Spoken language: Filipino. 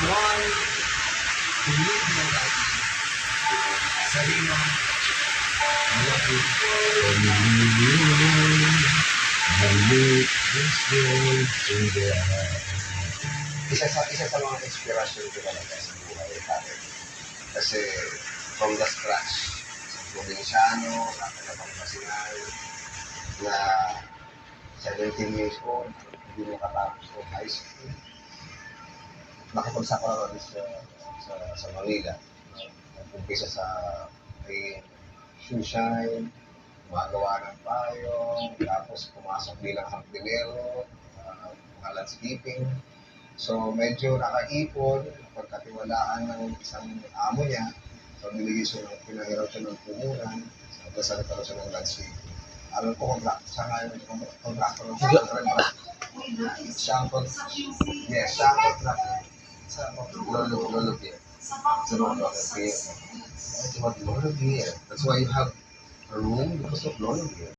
one to live your life. Sabi mo, I love you. Isa sa mga inspirasyon ko talaga sa buhay natin. Kasi from the scratch, sa probinsyano, nakalabang Pasinal, na 17 years old, hindi nakatapos ng high school. Nakipagsaka kami sa Manila. Nag-umpisa sa shoe shine, gumagawa ng payong, tapos pumasok bilang hardinero, landscaping. So medyo nakaipon, pagkatiwalaan ng isang amo niya, so pinahiraw siya ng puhunan, tapos nagkaroon siya ng landscaping. Alam ko, siya nga yung contractor ng siya ang contractor. Sa Lolo Pier. Sa Lolo Pier. That's why you have a room because of Lolo Pier.